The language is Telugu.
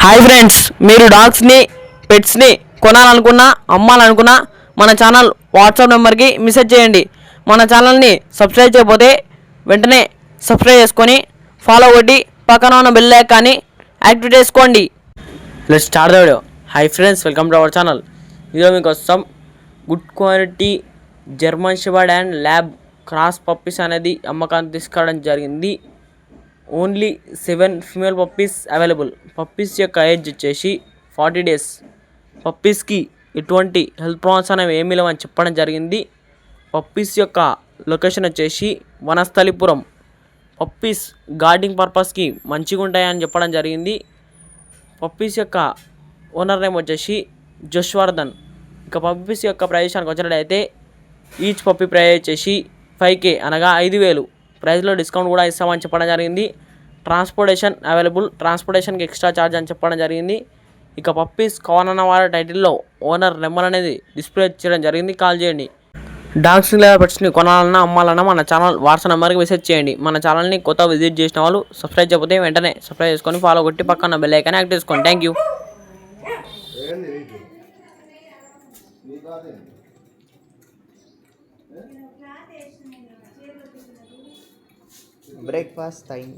హాయ్ ఫ్రెండ్స్, మీరు డాగ్స్ని పెట్స్ని కొనాలనుకున్నా అమ్మాలనుకున్నా మన ఛానల్ వాట్సాప్ నెంబర్కి మెసేజ్ చేయండి. మన ఛానల్ని సబ్స్క్రైబ్ చేయకపోతే వెంటనే సబ్స్క్రైబ్ చేసుకొని ఫాలో కొట్టి పక్కన ఉన్న బెల్ ఐకాన్ని యాక్టివేట్ చేసుకోండి. Let's start the video. Hi friends, welcome to our channel. ఈరోజు మీకోసం good quality German shepherd and lab cross puppies అనేది అమ్మకానికి తీసుకురావడం జరిగింది. Only 7 female puppies available. Puppies యొక్క ఏజ్ వచ్చేసి 40 days. పప్పీస్కి ఎటువంటి హెల్త్ ప్రాబ్లమ్స్ అనేవి ఏమీ లేవని చెప్పడం జరిగింది. పప్పీస్ యొక్క లొకేషన్ వచ్చేసి వనస్థలిపురం. పప్పీస్ గార్డింగ్ పర్పస్కి మంచిగా ఉంటాయని చెప్పడం జరిగింది. పప్పీస్ యొక్క ఓనర్ నేమ్ వచ్చేసి జోష్వర్ధన్. ఇక పప్పీస్ యొక్క ప్రైజానికి వచ్చినట్లయితే ఈచ్ పప్పీ ప్రైజ్ వచ్చేసి 5K అనగా 5,000. ప్రైస్లో డిస్కౌంట్ కూడా ఇస్తామని చెప్పడం జరిగింది. Transportation available. ట్రాన్స్పోర్టేషన్కి ఎక్స్ట్రా ఛార్జ్ అని చెప్పడం జరిగింది. ఇక పప్పీస్ కావాలన్న వారి టైటిల్లో ఓనర్ నెంబర్ అనేది డిస్ప్లే చేయడం జరిగింది. కాల్ చేయండి. డాగ్స్ లేదా పెట్స్ని కొనాలన్నా అమ్మాలన్నా మన ఛానల్ వాట్సాప్ నెంబర్కి మెసేజ్ చేయండి. మన ఛానల్ని కొత్త విజిట్ చేసిన వాళ్ళు సబ్స్క్రైబ్ చేయకపోతే వెంటనే సబ్స్క్రైబ్ చేసుకొని ఫాలో కొట్టి పక్కన బెల్ ఐకాన్ యాక్టివ్ చేసుకోండి. Thank you. Breakfast time.